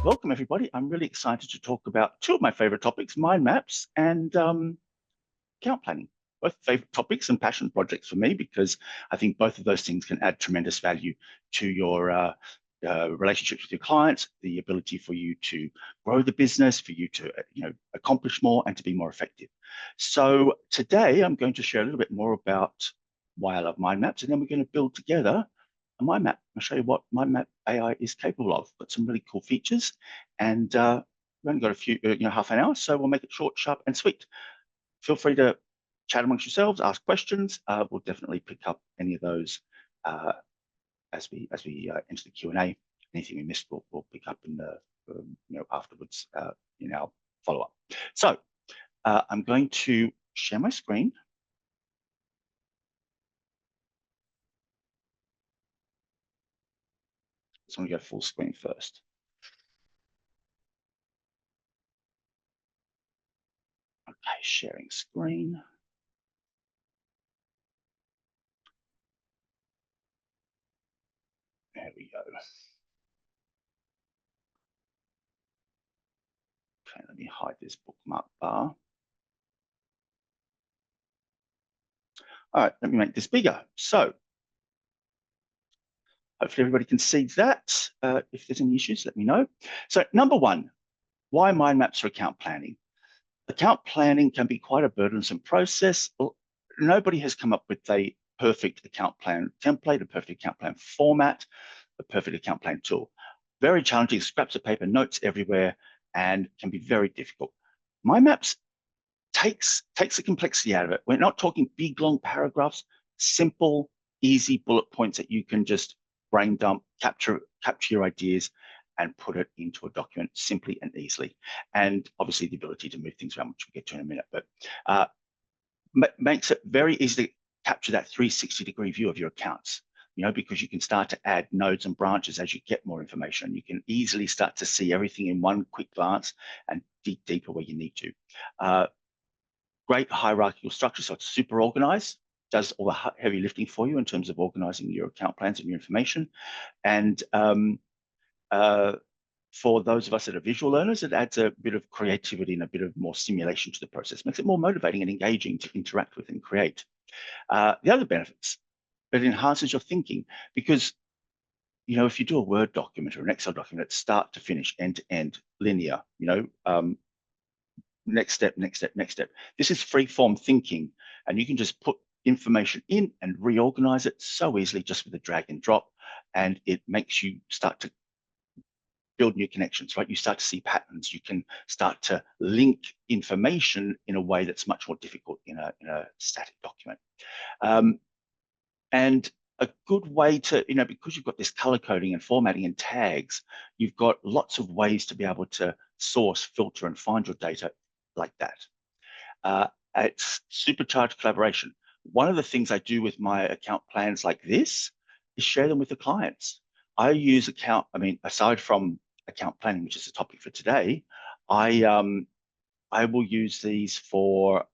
welcome everybody. I'm really excited to talk about two of my favorite topics, mind maps and account planning. Both favorite topics and passion projects for me, because I think both of those things can add tremendous value to your relationships with your clients, the ability for you to grow the business, for you to accomplish more and to be more effective. So today I'm going to share a little bit more about why I love mind maps, and then we're going to build together a mind map. I'll show you what MindMap AI is capable of. Got some really cool features, and we've only got a few, half an hour, so we'll make it short, sharp, and sweet. Feel free to chat amongst yourselves, ask questions. We'll definitely pick up any of those as we enter the Q&A. Anything we missed, we'll pick up in the afterwards in our follow-up. So I'm going to share my screen. So I'm going to go full screen first. Okay, sharing screen. There we go. Okay, let me hide this bookmark bar. All right, let me make this bigger. So hopefully everybody can see that. If there's any issues, let me know. So number one, why mind maps for account planning? Account planning can be quite a burdensome process. Nobody has come up with a perfect account plan template, a perfect account plan format, a perfect account plan tool. Very challenging, scraps of paper, notes everywhere, and can be very difficult. Mind maps takes the complexity out of it. We're not talking big, long paragraphs, simple, easy bullet points that you can just brain dump, capture your ideas, and put it into a document simply and easily. And obviously the ability to move things around, which we'll get to in a minute, but makes it very easy to capture that 360-degree view of your accounts, because you can start to add nodes and branches as you get more information. You can easily start to see everything in one quick glance and dig deeper where you need to. Great hierarchical structure, so it's super organized, does all the heavy lifting for you in terms of organizing your account plans and your information. And for those of us that are visual learners, it adds a bit of creativity and a bit of more stimulation to the process, makes it more motivating and engaging to interact with and create. The other benefits, it enhances your thinking, because if you do a Word document or an Excel document, it's start to finish, end to end, linear, next step, next step, next step. This is free-form thinking, and you can just put information in and reorganize it so easily just with a drag and drop, and it makes you start to build new connections, right? You start to see patterns. You can start to link information in a way that's much more difficult in a static document. And a good way to, because you've got this color coding and formatting and tags, you've got lots of ways to be able to source, filter, and find your data like that. It's supercharged collaboration. One of the things I do with my account plans like this is share them with the clients. I use aside from account planning, which is the topic for today, I will use these for,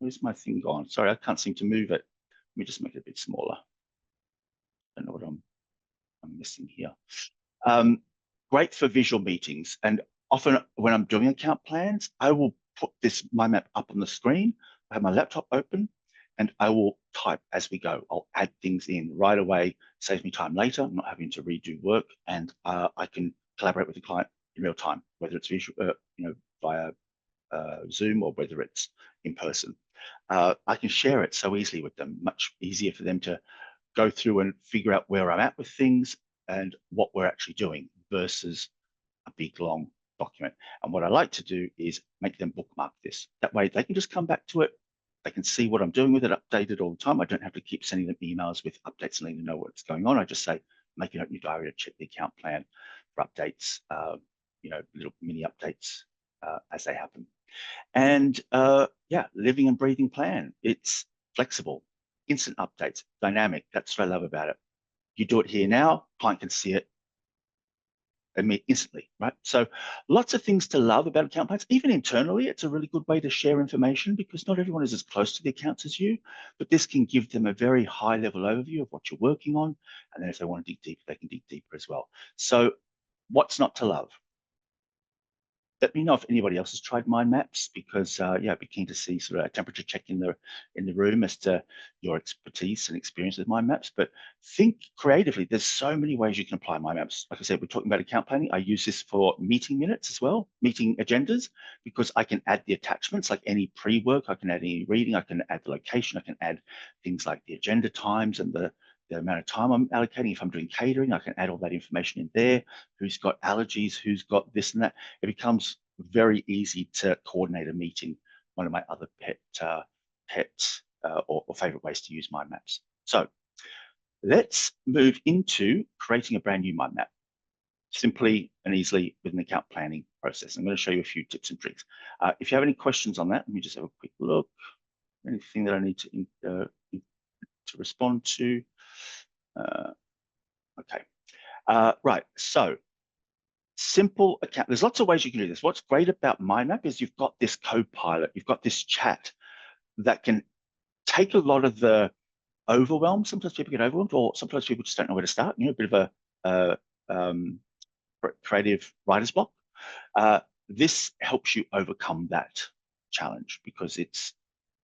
where's my thing gone? Sorry, I can't seem to move it. Let me just make it a bit smaller. I don't know what I'm missing here. Great for visual meetings. And often when I'm doing account plans, I will put this mind map up on the screen. I have my laptop open and I will type as we go. I'll add things in right away, saves me time later. I'm not having to redo work, and I can collaborate with the client in real time, whether it's visual, via Zoom or whether it's in person. I can share it so easily with them, much easier for them to go through and figure out where I'm at with things and what we're actually doing versus a big long document. And what I like to do is make them bookmark this. That way they can just come back to it. They can see what I'm doing with it, updated all the time. I don't have to keep sending them emails with updates and letting them know what's going on. I just say, make a note in your diary to check the account plan for updates, little mini updates as they happen. And living and breathing plan. It's flexible, instant updates, dynamic. That's what I love about it. You do it here now, client can see it instantly, right? So lots of things to love about account plans. Even internally, it's a really good way to share information because not everyone is as close to the accounts as you, but this can give them a very high level overview of what you're working on. And then if they want to dig deeper, they can dig deeper as well. So what's not to love? Let me know if anybody else has tried mind maps because yeah, I'd be keen to see sort of a temperature check in the room as to your expertise and experience with mind maps. But think creatively. There's so many ways you can apply mind maps. Like I said, we're talking about account planning. I use this for meeting minutes as well, meeting agendas, because I can add the attachments like any pre-work. I can add any reading. I can add the location. I can add things like the agenda times and the amount of time I'm allocating. If I'm doing catering, I can add all that information in there. Who's got allergies? Who's got this and that? It becomes very easy to coordinate a meeting. One of my other or favorite ways to use mind maps. So let's move into creating a brand new mind map simply and easily with an account planning process. I'm going to show you a few tips and tricks. If you have any questions on that, let me just have a quick look. Anything that I need to respond to? Okay. Right. So simple account. There's lots of ways you can do this. What's great about MindMap is you've got this co-pilot, you've got this chat that can take a lot of the overwhelm. Sometimes people get overwhelmed, or sometimes people just don't know where to start. You know, a bit of a creative writer's block. This helps you overcome that challenge because it's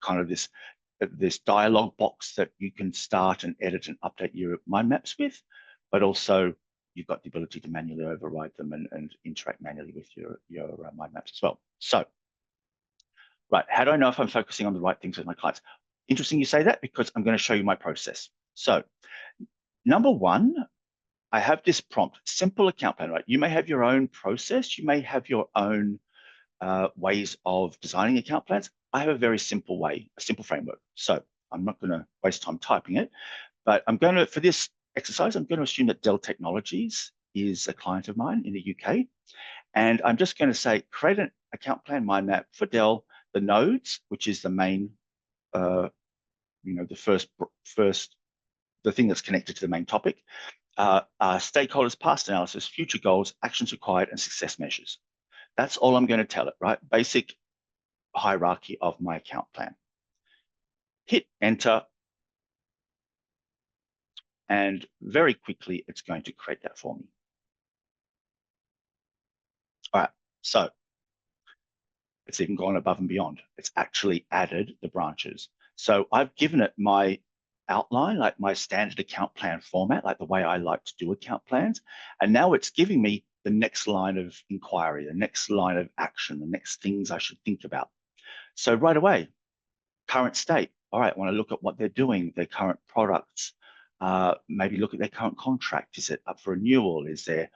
kind of this dialogue box that you can start and edit and update your mind maps with, but also you've got the ability to manually override them and interact manually with your mind maps as well. So, right, how do I know if I'm focusing on the right things with my clients? Interesting you say that because I'm going to show you my process. So, number one, I have this prompt, simple account plan, right? You may have your own process. You may have your own ways of designing account plans. I have a very simple way, a simple framework. So I'm not going to waste time typing it, but I'm going to, for this exercise, I'm going to assume that Dell Technologies is a client of mine in the UK. And I'm just going to say, create an account plan mind map for Dell, the nodes, which is the main, the thing that's connected to the main topic, stakeholders, past analysis, future goals, actions required, and success measures. That's all I'm going to tell it, right? Basic hierarchy of my account plan. Hit enter, and very quickly it's going to create that for me. All right, so it's even gone above and beyond. It's actually added the branches. So I've given it my outline, like my standard account plan format, like the way I like to do account plans. And now it's giving me the next line of inquiry, the next line of action, the next things I should think about. So right away, current state. All right, I want to look at what they're doing, their current products, maybe look at their current contract. Is it up for renewal? Is there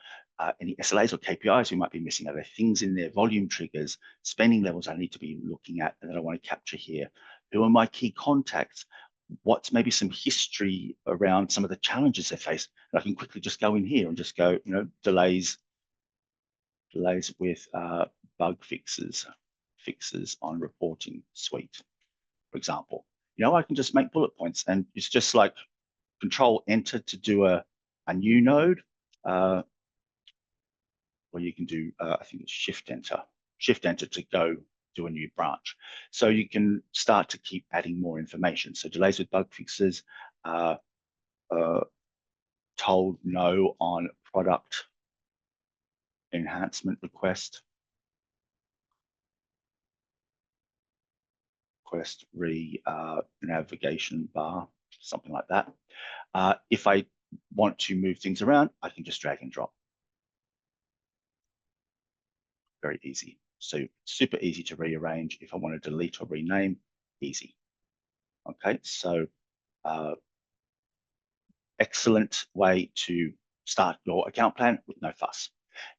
any SLAs or KPIs we might be missing? Are there things in their volume triggers, spending levels I need to be looking at and that I want to capture here? Who are my key contacts? What's maybe some history around some of the challenges they face? And I can quickly just go in here and just go, delays with bug fixes on reporting suite, for example. I can just make bullet points, and it's just like Control Enter to do a new node, or you can do, I think it's Shift Enter to go do a new branch. So you can start to keep adding more information. So delays with bug fixes, told no on product enhancement request navigation bar, something like that. If I want to move things around, I can just drag and drop. Very easy. So super easy to rearrange. If I want to delete or rename, easy. Okay, so excellent way to start your account plan with no fuss.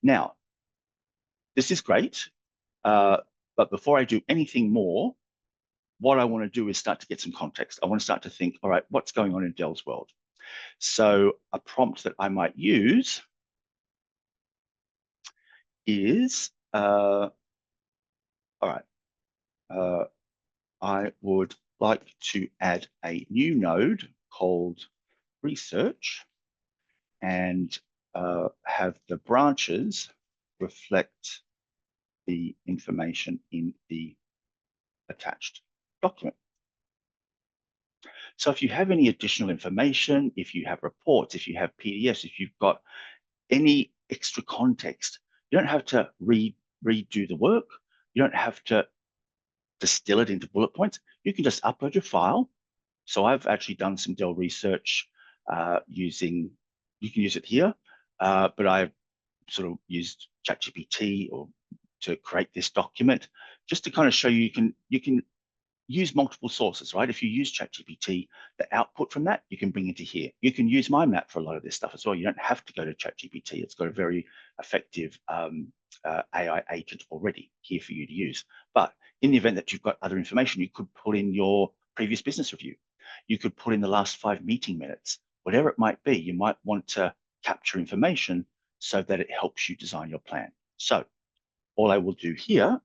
Now, this is great, but before I do anything more, what I want to do is start to get some context. I want to start to think, all right, what's going on in Dell's world? So a prompt that I might use is, all right, I would like to add a new node called research, and have the branches reflect the information in the attached document. So if you have any additional information, if you have reports, if you have PDFs, if you've got any extra context, you don't have to redo the work. You don't have to distill it into bullet points. You can just upload your file. So I've actually done some Dell research using, you can use it here, but I've sort of used ChatGPT or to create this document just to kind of show you you can use multiple sources, right? If you use ChatGPT, the output from that you can bring into here. You can use MindMap for a lot of this stuff as well. You don't have to go to ChatGPT. It's got a very effective AI agent already here for you to use. But in the event that you've got other information, you could pull in your previous business review. You could put in the last 5 meeting minutes, whatever it might be. You might want to capture information so that it helps you design your plan. So all I will do here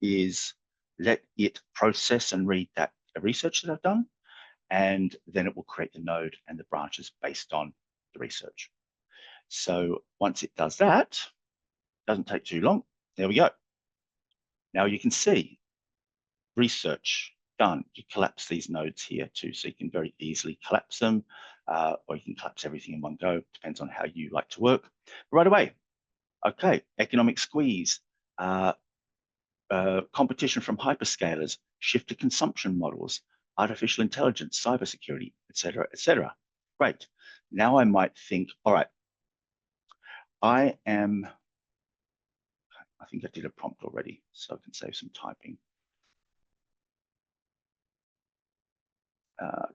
is let it process and read that research that I've done, and then it will create the node and the branches based on the research. So once it does that, doesn't take too long. There we go. Now you can see research done. You collapse these nodes here too, so you can very easily collapse them, or you can collapse everything in one go. Depends on how you like to work. Right away. Okay, economic squeeze, competition from hyperscalers, shift to consumption models, artificial intelligence, cybersecurity, et cetera, et cetera. Great. Now I might think, all right, I think I did a prompt already, so I can save some typing. All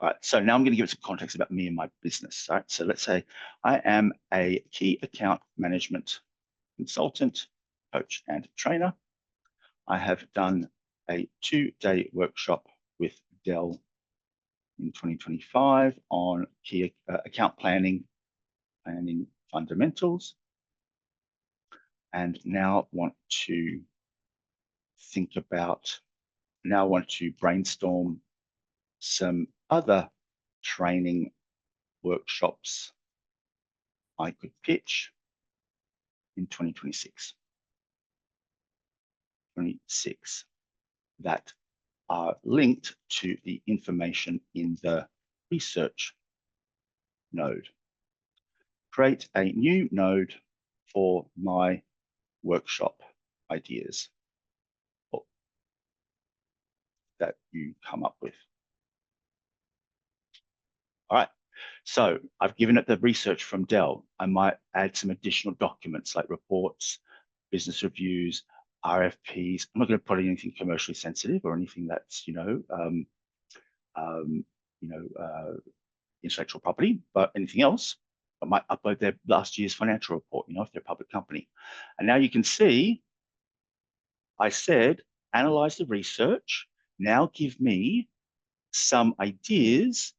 right, so now I'm going to give it some context about me and my business. All right, so let's say I am a key account management consultant, coach, and trainer. I have done a 2-day workshop with Dell in 2025 on key account planning fundamentals, and now want to brainstorm some other training workshops I could pitch in 2026. 26 that are linked to the information in the research node. Create a new node for my workshop ideas that you come up with. All right, so I've given it the research from Dell. I might add some additional documents like reports, business reviews, RFPs. I'm not going to put anything commercially sensitive or anything that's, intellectual property, but anything else, I might upload their last year's financial report, if they're a public company. And now you can see, I said, analyze the research. Now give me some ideas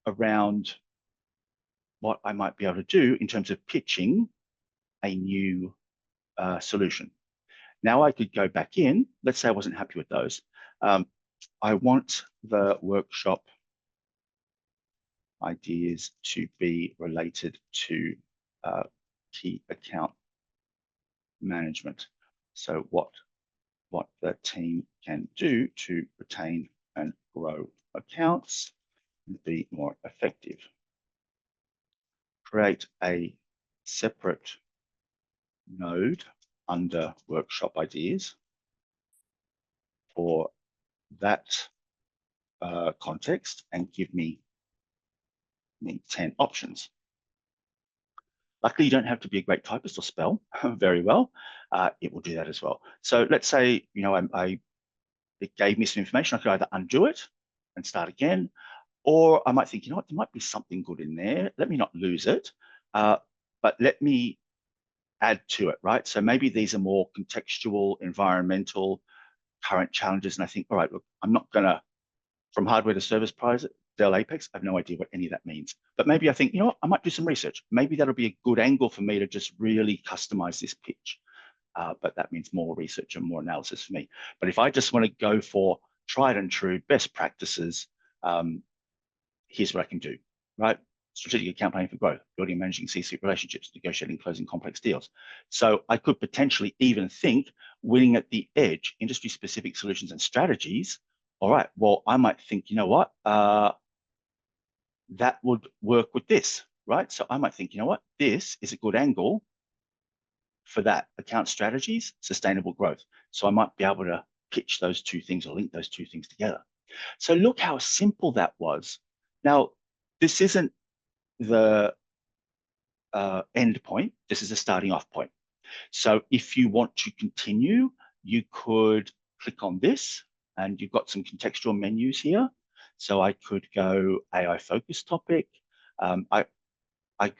around what I might be able to do in terms of pitching a new solution. Now I could go back in. Let's say I wasn't happy with those. I want the workshop ideas to be related to key account management. So what the team can do to retain and grow accounts and be more effective. Create a separate node under workshop ideas for that context and give me 10 options. Luckily, you don't have to be a great typist or spell very well. It will do that as well. So let's say, it gave me some information. I could either undo it and start again, or I might think, there might be something good in there. Let me not lose it, but let me add to it, right? So maybe these are more contextual, environmental, current challenges. And I think, all right, look, I'm not going to, from hardware to service price, Dell Apex, I have no idea what any of that means. But maybe I think, I might do some research. Maybe that'll be a good angle for me to just really customize this pitch. But that means more research and more analysis for me. But if I just want to go for tried and true best practices, here's what I can do, right? strategic account planning for growth, building and managing C-suite relationships, negotiating, closing complex deals. So I could potentially even think winning at the edge, industry-specific solutions and strategies. All right, well, I might think, you know what, that would work with this, right? So I might think, you know what, this is a good angle for that. Account strategies, sustainable growth. So I might be able to pitch those two things or link those two things together. So look how simple that was. Now, this isn't the end point. This is a starting off point. So if you want to continue, you could click on this and you've got some contextual menus here. So I could go AI focus topic. I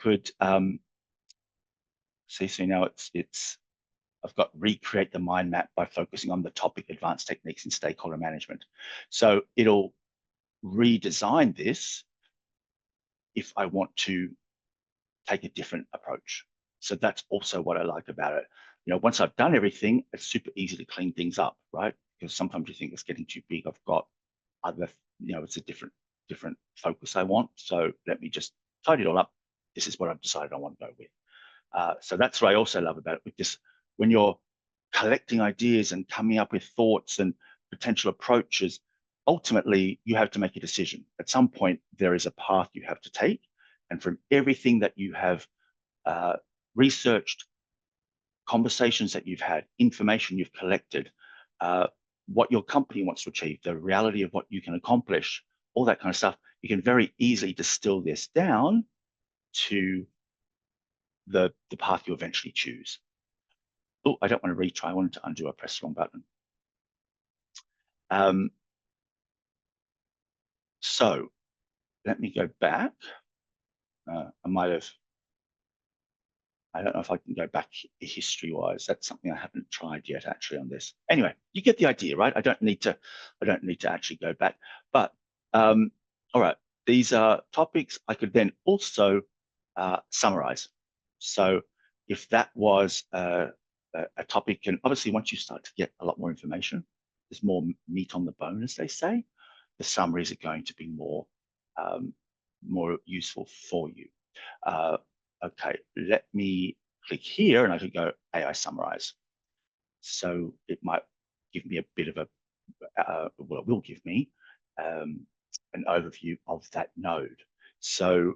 could see, so now I've got recreate the mind map by focusing on the topic, advanced techniques in stakeholder management. So it'll redesign this if I want to take a different approach. So that's also what I like about it. You know, once I've done everything, it's super easy to clean things up, right? Because sometimes you think it's getting too big. I've got other, you know, it's a different focus I want. So let me just tidy it all up. This is what I've decided I want to go with. So that's what I also love about it with this. When you're collecting ideas and coming up with thoughts and potential approaches, ultimately you have to make a decision. At some point, there is a path you have to take. And from everything that you have researched, conversations that you've had, information you've collected, what your company wants to achieve, the reality of what you can accomplish, all that kind of stuff, you can very easily distill this down to the path you eventually choose. Oh, I don't want to retry. I wanted to undo. I pressed the wrong button. So let me go back. I don't know if I can go back history-wise. That's something I haven't tried yet actually on this. Anyway, you get the idea, right? I don't need to actually go back. But all right, these are topics I could then also summarize. So if that was a topic, and obviously once you start to get a lot more information, there's more meat on the bone, as they say, the summaries are going to be more useful for you. Okay, let me click here and I could go AI summarize. So it might give me a bit of well, it will give me an overview of that node. So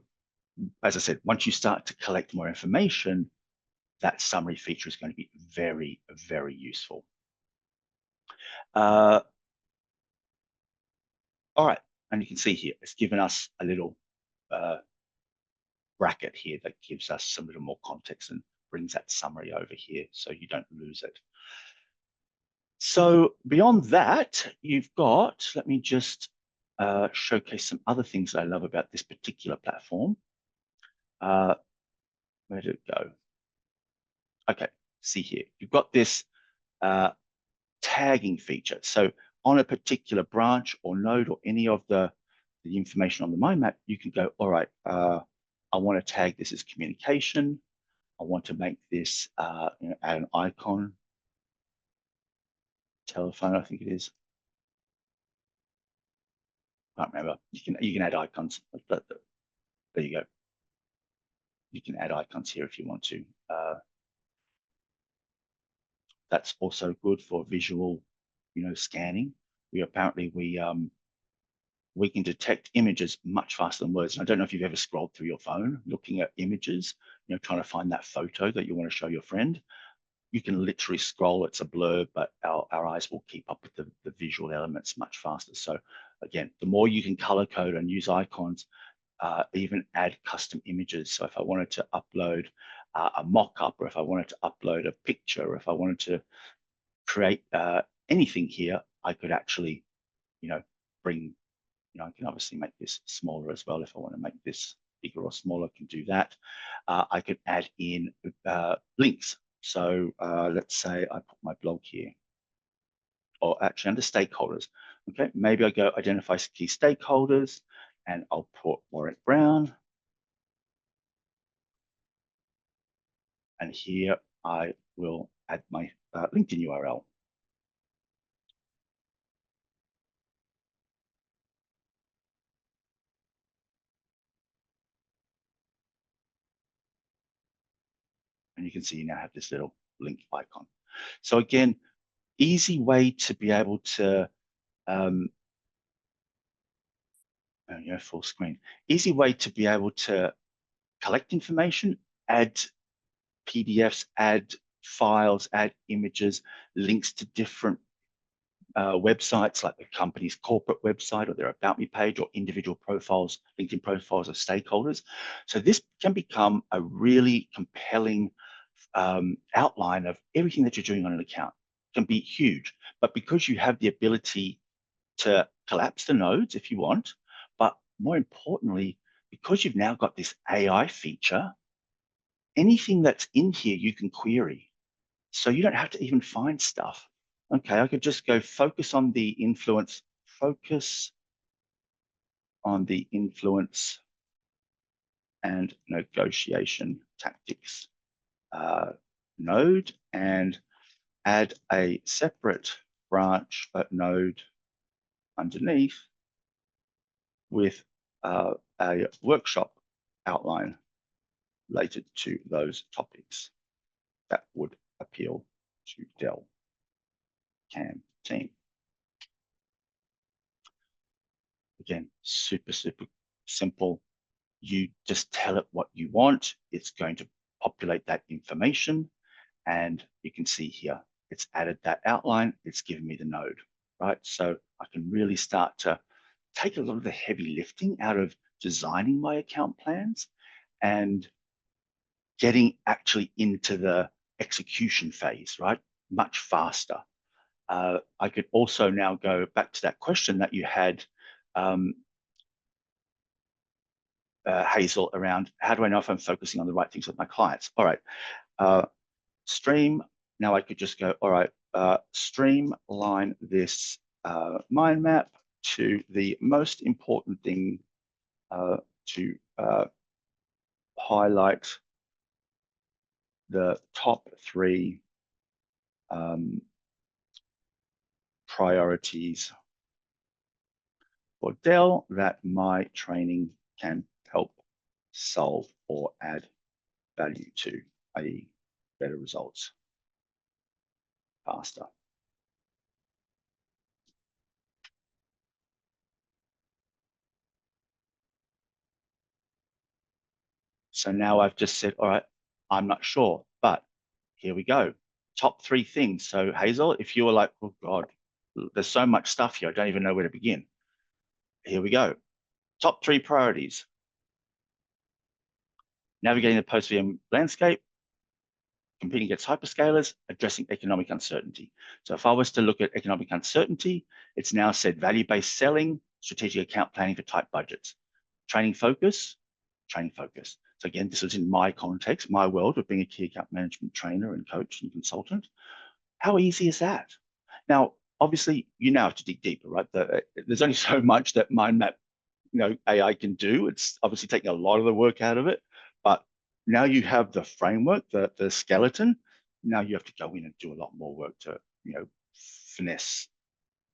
as I said, once you start to collect more information, that summary feature is going to be very, very useful. All right, and you can see here, it's given us a little bracket here that gives us some little more context and brings that summary over here so you don't lose it. So beyond that, you've got, let me just showcase some other things that I love about this particular platform. Where did it go? Okay, see here, you've got this tagging feature. So on a particular branch or node or any of the information on the mind map, you can go, all right, I want to tag this as communication. I want to make this, you know, add an icon, telephone, I think it is. I can't remember. You can add icons. There you go. You can add icons here if you want to. That's also good for visual, you know, scanning. We can detect images much faster than words. And I don't know if you've ever scrolled through your phone looking at images, you know, trying to find that photo that you want to show your friend. You can literally scroll, it's a blur, but our eyes will keep up with the visual elements much faster. So again, the more you can color code and use icons, even add custom images. So if I wanted to upload a mock-up, or if I wanted to upload a picture, or if I wanted to create anything here, I could actually, you know, bring, you know, I can obviously make this smaller as well. If I want to make this bigger or smaller, I can do that. I could add in links. So let's say I put my blog here, or actually under stakeholders. Okay, maybe I go identify key stakeholders and I'll put Warwick Brown. And here I will add my LinkedIn URL. And you can see you now have this little link icon. So again, easy way to be able to, full screen. Easy way to be able to collect information, add PDFs, add files, add images, links to different websites like the company's corporate website or their About Me page or individual profiles, LinkedIn profiles of stakeholders. So this can become a really compelling outline of everything that you're doing on an account. It can be huge, but because you have the ability to collapse the nodes if you want, but more importantly, because you've now got this AI feature, anything that's in here you can query. So you don't have to even find stuff. Okay, I could just go focus on the influence and negotiation tactics node and add a separate branch node underneath with a workshop outline related to those topics that would appeal to Dell CAM team. Again, super, super simple. You just tell it what you want. It's going to populate that information. And you can see here, it's added that outline. It's given me the node, right? So I can really start to take a lot of the heavy lifting out of designing my account plans and getting actually into the execution phase, right? Much faster. I could also now go back to that question that you had, Hazel, around how do I know if I'm focusing on the right things with my clients? All right, stream. Now I could just go, all right, streamline this mind map to the most important thing to highlight the top 3 priorities for Dell that my training can help solve or add value to, i.e. better results faster. So now I've just said, all right, I'm not sure, but here we go. Top 3 things. So Hazel, if you were like, oh God, there's so much stuff here, I don't even know where to begin. Here we go. Top 3 priorities. Navigating the post-VM landscape, competing against hyperscalers, addressing economic uncertainty. So if I was to look at economic uncertainty, it's now said value-based selling, strategic account planning for tight budgets, training focus. So again, this is in my context, my world of being a key account management trainer and coach and consultant. How easy is that? Now, obviously, you now have to dig deeper, right? There's only so much that MindMap, AI can do. It's obviously taking a lot of the work out of it, but now you have the framework, the skeleton. Now you have to go in and do a lot more work to, finesse,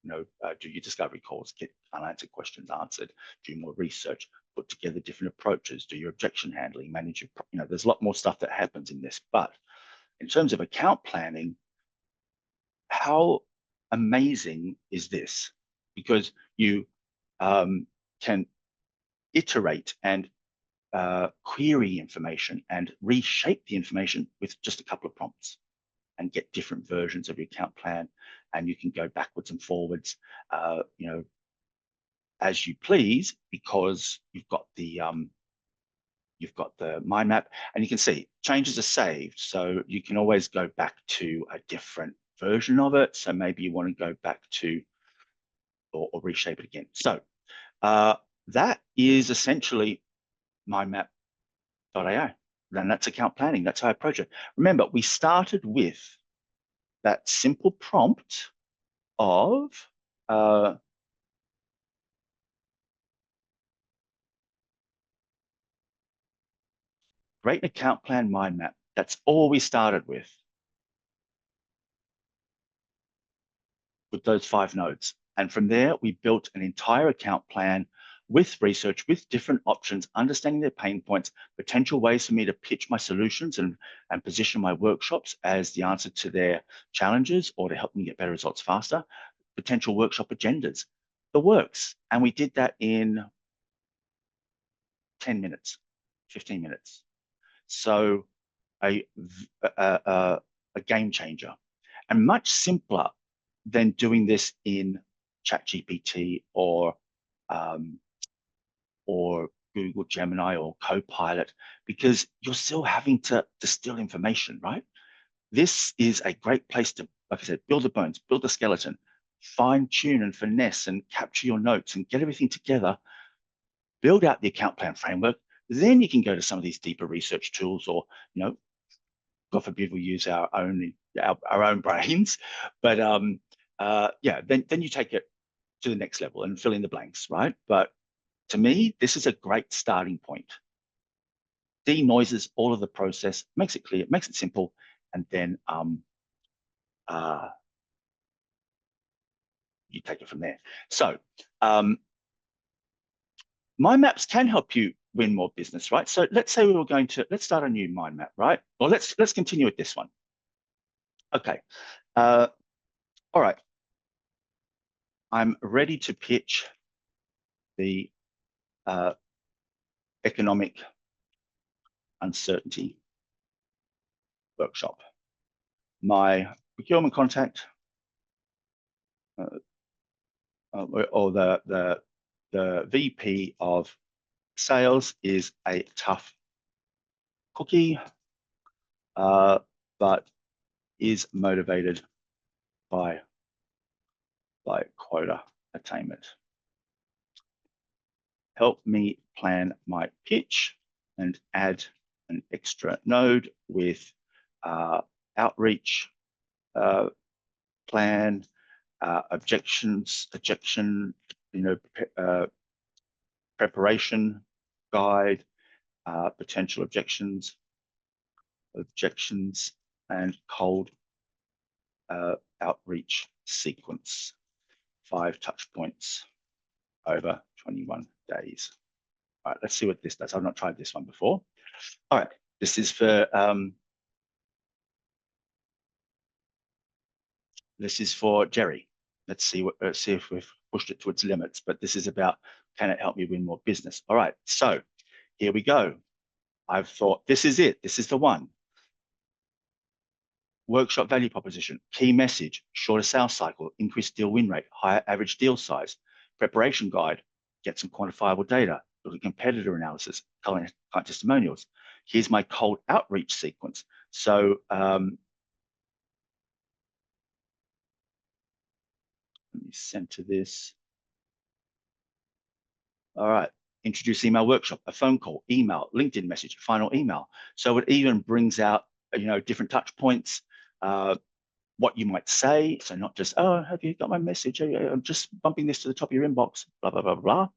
do your discovery calls, get unanswered questions answered, do more research, put together different approaches, do your objection handling, manage your, there's a lot more stuff that happens in this. But in terms of account planning, how amazing is this? Because you can iterate and query information and reshape the information with just a couple of prompts and get different versions of your account plan. And you can go backwards and forwards, as you please, because you've got the mind map, and you can see changes are saved. So you can always go back to a different version of it. So maybe you want to go back to or reshape it again. So that is essentially MindMap.ai. Then that's account planning. That's how I approach it. Remember, we started with that simple prompt of create an account plan mind map. That's all we started with those 5 nodes. And from there, we built an entire account plan with research, with different options, understanding their pain points, potential ways for me to pitch my solutions and position my workshops as the answer to their challenges or to help them get better results faster, potential workshop agendas, the works. And we did that in 10 minutes, 15 minutes. So a game changer, and much simpler than doing this in ChatGPT or Google Gemini or Copilot, because you're still having to distill information, right? This is a great place to, like I said, build the bones, build the skeleton, fine tune and finesse and capture your notes and get everything together, build out the account plan framework. Then you can go to some of these deeper research tools, or, God forbid we use our own brains, but yeah, then you take it to the next level and fill in the blanks, right? But to me, this is a great starting point. Denoises all of the process, makes it clear, makes it simple, and then you take it from there. So mind maps can help you win more business, right? So let's say let's start a new mind map, right? Well, let's continue with this one. Okay. All right. I'm ready to pitch the economic uncertainty workshop. My procurement contact or the VP of sales is a tough cookie, but is motivated by quota attainment. Help me plan my pitch and add an extra node with outreach plan, objection, preparation guide, potential objections, and cold outreach sequence. 5 touch points over 21 days. All right, let's see what this does. I've not tried this one before. All right, this is for Jerry. Let's see if we've pushed it to its limits. But this is about, can it help me win more business? All right, so here we go. I've thought, this is it. This is the one. Workshop value proposition, key message, shorter sales cycle, increased deal win rate, higher average deal size, preparation guide, get some quantifiable data, look at competitor analysis, client testimonials. Here's my cold outreach sequence. So let me center this. All right, introduce email workshop, a phone call, email, LinkedIn message, final email. So it even brings out, different touch points, what you might say. So not just, oh, have you got my message? I'm just bumping this to the top of your inbox, blah, blah, blah, blah.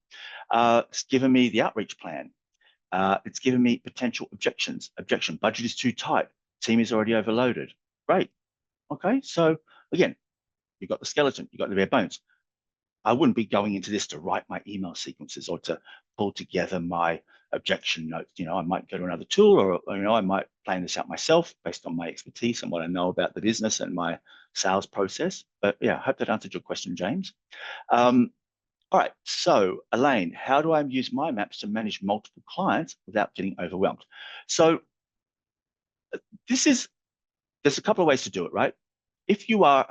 It's given me the outreach plan. It's given me potential objections. Objection, budget is too tight. Team is already overloaded. Great. Okay, so again, you've got the skeleton, you've got the bare bones. I wouldn't be going into this to write my email sequences or to pull together my objection notes. I might go to another tool, or I might plan this out myself based on my expertise and what I know about the business and my sales process. But yeah, I hope that answered your question, James. All right, so Elaine, how do I use my maps to manage multiple clients without getting overwhelmed? So there's a couple of ways to do it, right? If you are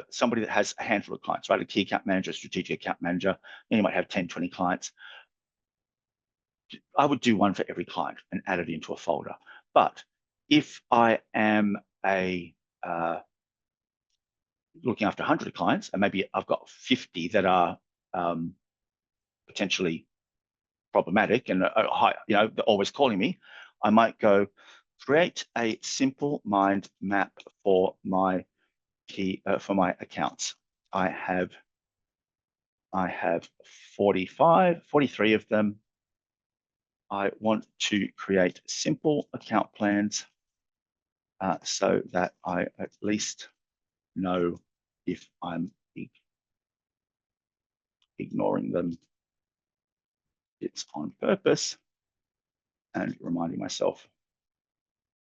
somebody that has a handful of clients, right? A key account manager, strategic account manager, and you might have 10, 20 clients. I would do one for every client and add it into a folder. But if I am looking after 100 clients, and maybe I've got 50 that are potentially problematic and they're always calling me, I might go create a simple mind map for my accounts. I have 43 of them. I want to create simple account plans so that I at least know if I'm ignoring them it's on purpose, and reminding myself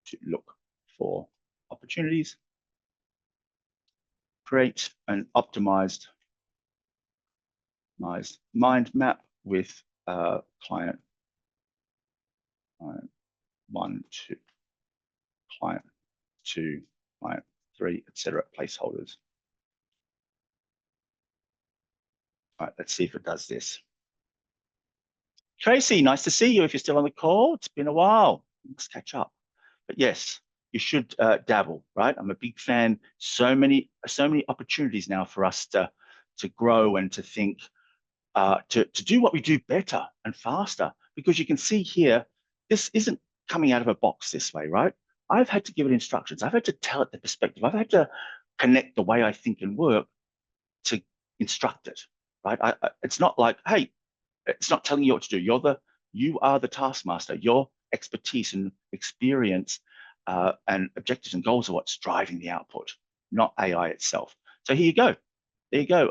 to look for opportunities, create an optimized mind map with client 1 to client 2, client 3, etc. placeholders. All right, let's see if it does this. Tracy, nice to see you. If you're still on the call, it's been a while. Let's catch up. But yes, you should dabble, right? I'm a big fan. So many opportunities now for us to grow and to think, to do what we do better and faster. Because you can see here, this isn't coming out of a box this way, right? I've had to give it instructions. I've had to tell it the perspective. I've had to connect the way I think and work to instruct it, right? It's not like, hey, it's not telling you what to do. You are the taskmaster. Your expertise and experience and objectives and goals are what's driving the output, not AI itself. So here you go. There you go.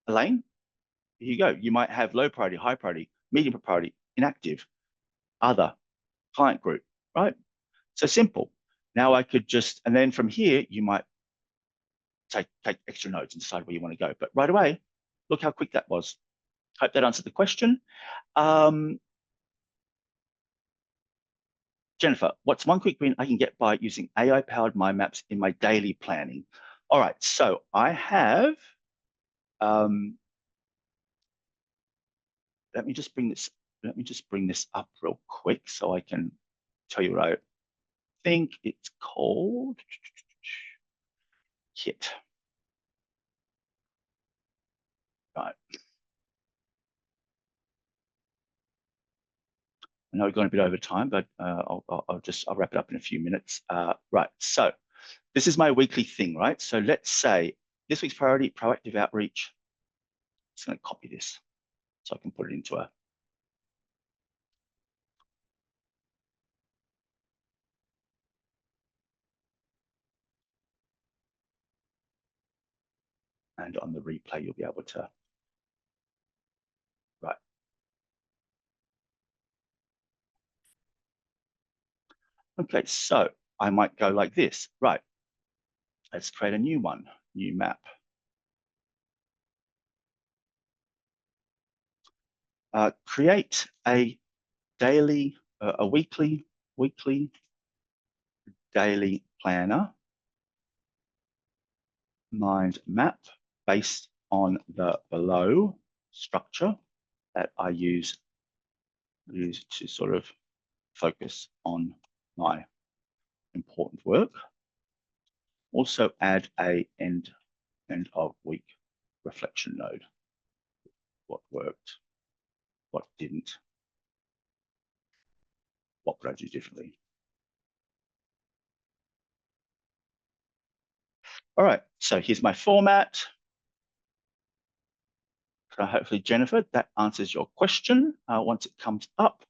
Elaine, here you go. You might have low priority, high priority, medium priority, inactive, other, client group, right? So simple. Now I could just, and then from here, you might take extra notes and decide where you want to go. But right away, look how quick that was. Hope that answered the question. Jennifer, what's one quick win I can get by using AI-powered mind maps in my daily planning? All right, so I have, let me just bring this up real quick so I can tell you what I think it's called. Kit. Right. I know we're going a bit over time, but I'll wrap it up in a few minutes. Right, so this is my weekly thing, right? So let's say this week's priority, proactive outreach. I'm just going to copy this so I can put it into a, and on the replay, you'll be able to, right. Okay, so I might go like this, right? Let's create a new one, new map. Create a daily, a weekly, daily planner mind map based on the below structure that I use to sort of focus on my important work. Also add a end of week reflection node. What worked, what didn't, what could I do differently? All right, so here's my format. So hopefully, Jennifer, that answers your question once it comes up.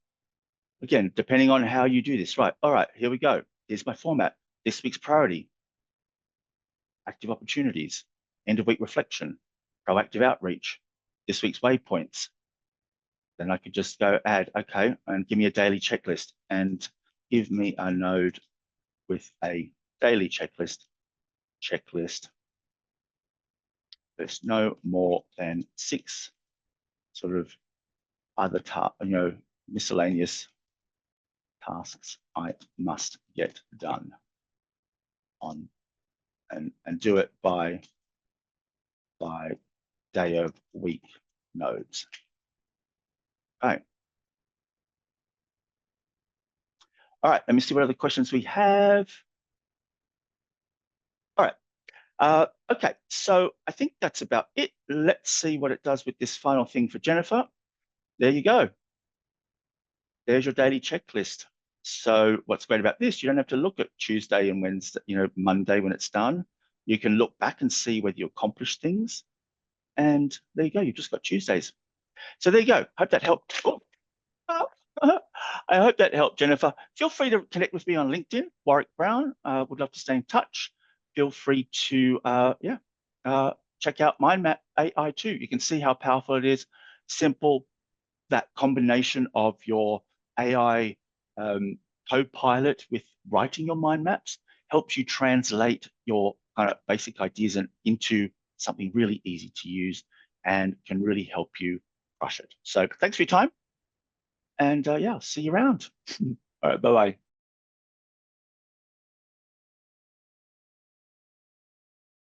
Again, depending on how you do this, right? All right, here we go. Here's my format. This week's priority, active opportunities, end of week reflection, proactive outreach, this week's waypoints. Then I could just go add, okay, and give me a daily checklist and give me a node with a daily checklist. There's no more than 6 sort of other miscellaneous tasks I must get done on, and do it by day of week nodes. Okay. All right, let me see what other questions we have. All right. Okay, so I think that's about it. Let's see what it does with this final thing for Jennifer. There you go. There's your daily checklist. So what's great about this, you don't have to look at Tuesday and Wednesday, Monday when it's done. You can look back and see whether you accomplished things. And there you go, you've just got Tuesdays. So there you go. Hope that helped. I hope that helped, Jennifer. Feel free to connect with me on LinkedIn, Warwick Brown. Would love to stay in touch. Feel free to check out MindMap AI too. You can see how powerful it is. simple. That combination of your AI co-pilot with writing your mind maps helps you translate your kind of basic ideas into something really easy to use and can really help you crush it. So thanks for your time. And yeah, see you around. All right, bye-bye.